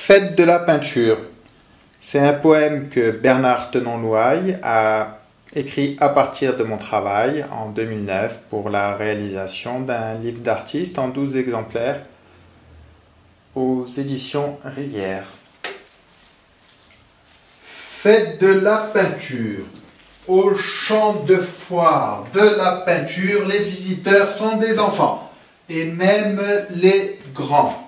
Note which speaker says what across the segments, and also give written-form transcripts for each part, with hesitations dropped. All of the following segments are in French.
Speaker 1: Fête de la peinture. C'est un poème que Bernard Tenon-Louaille a écrit à partir de mon travail en 2009 pour la réalisation d'un livre d'artiste en 12 exemplaires aux éditions Rivière. Fête de la peinture. Au champ de foire de la peinture, les visiteurs sont des enfants, et même les grands.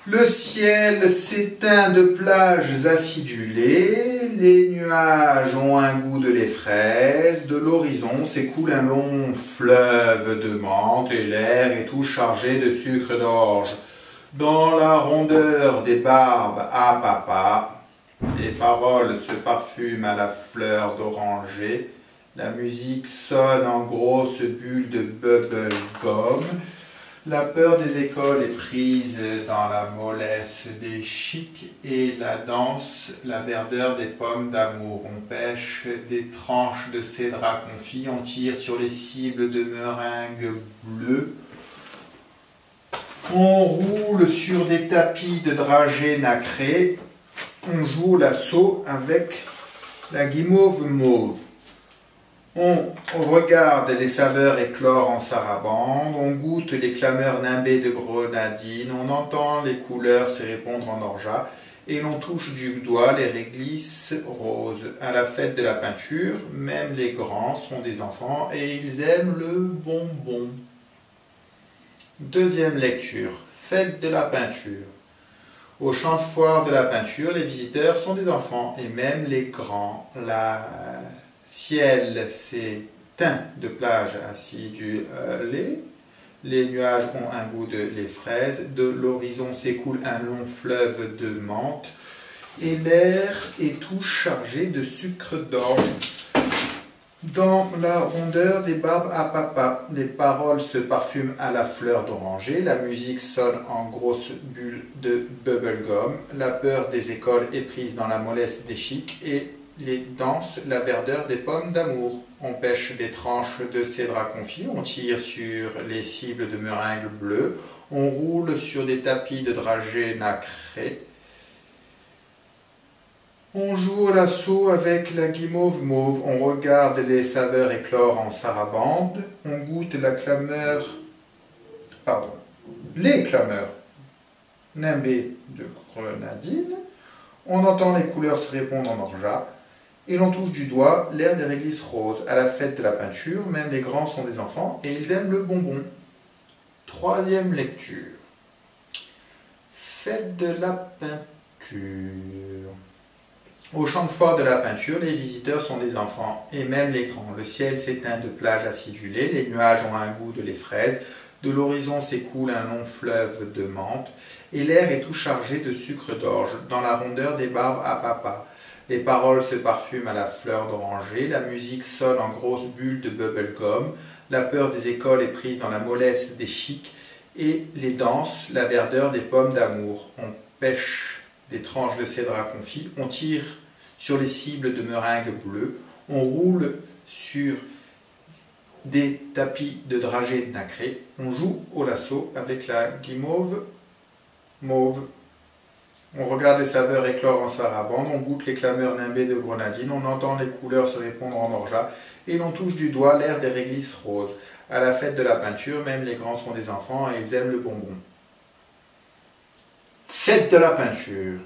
Speaker 1: Le ciel s'éteint de plages acidulées, les nuages ont un goût de lait fraise, de l'horizon s'écoule un long fleuve de menthe et l'air est tout chargé de sucre d'orge. Dans la rondeur des barbes à papa, les paroles se parfument à la fleur d'oranger, la musique sonne en grosses bulles de bubble gum. La peur des écoles est prise dans la mollesse des chics et la danse, la verdeur des pommes d'amour. On pêche des tranches de cédra confit, on tire sur les cibles de meringues bleues. On roule sur des tapis de dragées nacrées. On joue au lasso avec la guimauve mauve. On regarde les saveurs éclore en sarabande, on goûte les clameurs nimbées de grenadine, on entend les couleurs se répondre en orgeat, et l'on touche du doigt les réglisses roses. À la fête de la peinture, même les grands sont des enfants et ils aiment le bonbon. Deuxième lecture, fête de la peinture. Au champ de foire de la peinture, les visiteurs sont des enfants et même les grands. La ciel s'éteint de plages acidulées, les nuages ont un goût de lait fraise, de l'horizon s'écoule un long fleuve de menthe, et l'air est tout chargé de sucre d'orge. Dans la rondeur des barbes à papa, les paroles se parfument à la fleur d'oranger, la musique sonne en grosses bulles de bubblegum, la peur des écoles est prise dans la mollesse des chics et les danses, la verdeur des pommes d'amour. On pêche des tranches de cédra confit, on tire sur les cibles de meringues bleues, on roule sur des tapis de dragées nacrées. On joue au lasso avec la guimauve mauve, on regarde les saveurs éclore en sarabande, on goûte les clameurs nimbées de grenadine, on entend les couleurs se répondre en orgeat, et l'on touche du doigt l'air des réglisses roses. À la fête de la peinture, même les grands sont des enfants et ils aiment le bonbon. Troisième lecture. Fête de la peinture. Au champ de foire de la peinture, les visiteurs sont des enfants et même les grands. Le ciel s'éteint de plages acidulées, les nuages ont un goût de lait fraise, de l'horizon s'écoule un long fleuve de menthe et l'air est tout chargé de sucre d'orge. Dans la rondeur des barbes à papa, les paroles se parfument à la fleur d'oranger, la musique sonne en grosses bulles de bubblegum, la peur des écoles est prise dans la mollesse des chics et les danses, la verdeur des pommes d'amour. On pêche des tranches de cédra confit, on tire sur les cibles de meringues bleues, on roule sur des tapis de dragées nacrées, on joue au lasso avec la guimauve mauve. On regarde les saveurs éclore en sarabande, on goûte les clameurs nimbées de grenadine, on entend les couleurs se répondre en orgeat, et l'on touche du doigt l'air des réglisses roses. À la fête de la peinture, même les grands sont des enfants et ils aiment le bonbon. Fête de la peinture.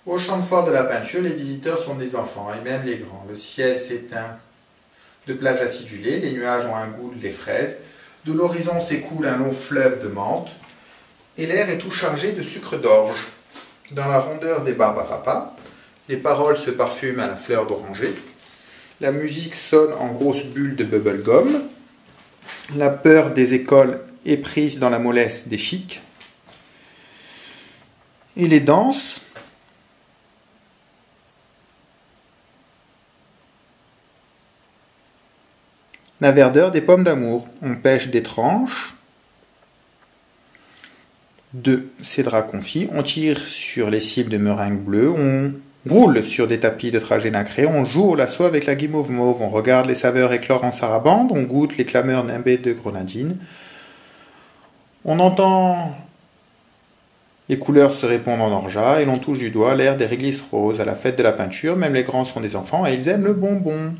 Speaker 1: Au champ de foire de la peinture, les visiteurs sont des enfants et même les grands. Le ciel s'éteint de plages acidulées, les nuages ont un goût de lait fraise, de l'horizon s'écoule un long fleuve de menthe, et l'air est tout chargé de sucre d'orge. Dans la rondeur des barbes à papa, les paroles se parfument à la fleur d'oranger, la musique sonne en grosses bulles de bubblegum, la peur des écoles est prise dans la mollesse des chics, et les danses, la verdeur des pommes d'amour. On pêche des tranches de cédra confit, on tire sur les cibles de meringues bleues, on roule sur des tapis de dragées nacrées, on joue au lasso avec la guimauve mauve, on regarde les saveurs éclore en sarabande, on goûte les clameurs nimbées de grenadine, on entend Les couleurs se répandent en orgeat et l'on touche du doigt l'air des réglisses roses à la fête de la peinture. Même les grands sont des enfants et ils aiment le bonbon.